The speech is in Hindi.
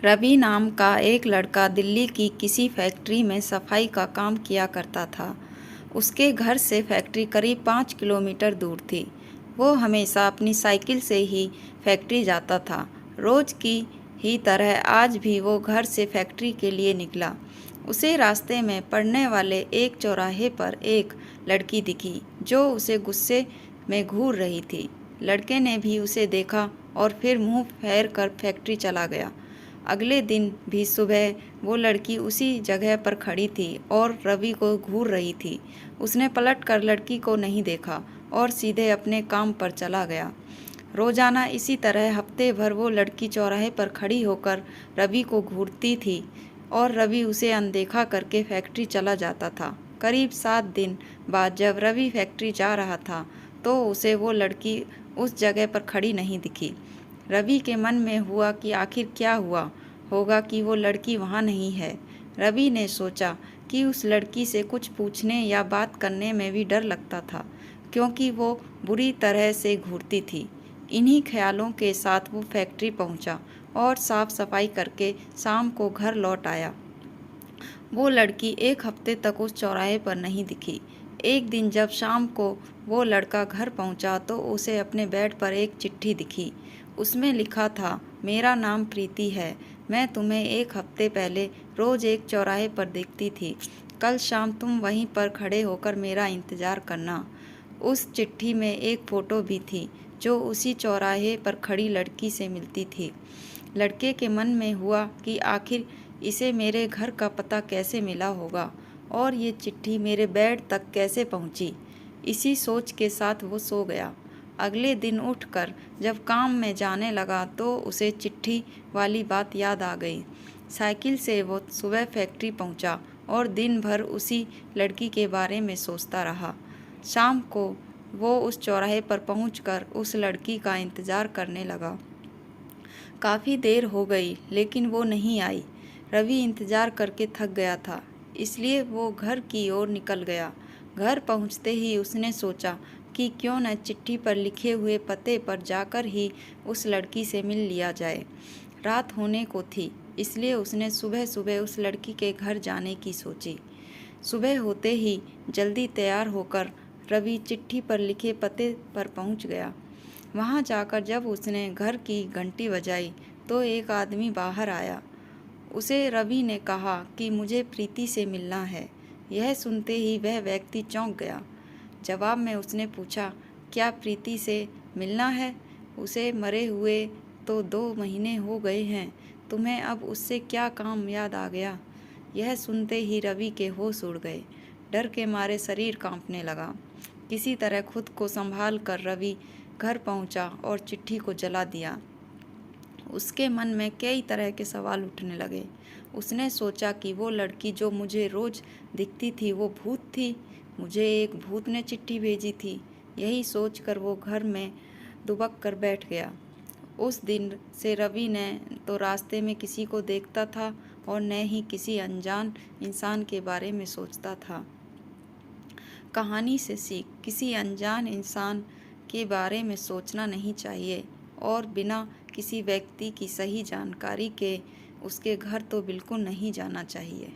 रवि नाम का एक लड़का दिल्ली की किसी फैक्ट्री में सफाई का काम किया करता था। उसके घर से फैक्ट्री करीब 5 किलोमीटर दूर थी। वो हमेशा अपनी साइकिल से ही फैक्ट्री जाता था। रोज की ही तरह आज भी वो घर से फैक्ट्री के लिए निकला। उसे रास्ते में पड़ने वाले एक चौराहे पर एक लड़की दिखी जो उसे गुस्से में घूर रही थी। लड़के ने भी उसे देखा और फिर मुंह फेर कर फैक्ट्री चला गया। अगले दिन भी सुबह वो लड़की उसी जगह पर खड़ी थी और रवि को घूर रही थी। उसने पलट कर लड़की को नहीं देखा और सीधे अपने काम पर चला गया। रोजाना इसी तरह हफ्ते भर वो लड़की चौराहे पर खड़ी होकर रवि को घूरती थी और रवि उसे अनदेखा करके फैक्ट्री चला जाता था। करीब 7 दिन बाद जब रवि फैक्ट्री जा रहा था तो उसे वो लड़की उस जगह पर खड़ी नहीं दिखी। रवि के मन में हुआ कि आखिर क्या हुआ होगा कि वो लड़की वहाँ नहीं है। रवि ने सोचा कि उस लड़की से कुछ पूछने या बात करने में भी डर लगता था क्योंकि वो बुरी तरह से घूरती थी। इन्हीं ख्यालों के साथ वो फैक्ट्री पहुंचा और साफ सफाई करके शाम को घर लौट आया। वो लड़की एक हफ्ते तक उस चौराहे पर नहीं दिखी। एक दिन जब शाम को वो लड़का घर पहुंचा तो उसे अपने बेड पर एक चिट्ठी दिखी। उसमें लिखा था, मेरा नाम प्रीति है। मैं तुम्हें एक हफ्ते पहले रोज एक चौराहे पर देखती थी। कल शाम तुम वहीं पर खड़े होकर मेरा इंतज़ार करना। उस चिट्ठी में एक फ़ोटो भी थी जो उसी चौराहे पर खड़ी लड़की से मिलती थी। लड़के के मन में हुआ कि आखिर इसे मेरे घर का पता कैसे मिला होगा और ये चिट्ठी मेरे बेड तक कैसे पहुंची। इसी सोच के साथ वो सो गया। अगले दिन उठकर जब काम में जाने लगा तो उसे चिट्ठी वाली बात याद आ गई। साइकिल से वो सुबह फैक्ट्री पहुंचा और दिन भर उसी लड़की के बारे में सोचता रहा। शाम को वो उस चौराहे पर पहुंचकर उस लड़की का इंतज़ार करने लगा। काफ़ी देर हो गई लेकिन वो नहीं आई। रवि इंतज़ार करके थक गया था, इसलिए वो घर की ओर निकल गया। घर पहुंचते ही उसने सोचा कि क्यों न चिट्ठी पर लिखे हुए पते पर जाकर ही उस लड़की से मिल लिया जाए। रात होने को थी, इसलिए उसने सुबह सुबह उस लड़की के घर जाने की सोची। सुबह होते ही जल्दी तैयार होकर रवि चिट्ठी पर लिखे पते पर पहुंच गया। वहां जाकर जब उसने घर की घंटी बजाई तो एक आदमी बाहर आया। उसे रवि ने कहा कि मुझे प्रीति से मिलना है। यह सुनते ही वह व्यक्ति चौंक गया। जवाब में उसने पूछा, क्या प्रीति से मिलना है? उसे मरे हुए तो 2 महीने हो गए हैं। तुम्हें अब उससे क्या काम याद आ गया? यह सुनते ही रवि के होश उड़ गए। डर के मारे शरीर कांपने लगा। किसी तरह खुद को संभाल कर रवि घर पहुंचा और चिट्ठी को जला दिया। उसके मन में कई तरह के सवाल उठने लगे। उसने सोचा कि वो लड़की जो मुझे रोज दिखती थी वो भूत थी। मुझे एक भूत ने चिट्ठी भेजी थी। यही सोचकर वो घर में दुबक कर बैठ गया। उस दिन से रवि ने तो रास्ते में किसी को देखता था और न ही किसी अनजान इंसान के बारे में सोचता था। कहानी से सीख, किसी अनजान इंसान के बारे में सोचना नहीं चाहिए और बिना किसी व्यक्ति की सही जानकारी के उसके घर तो बिल्कुल नहीं जाना चाहिए।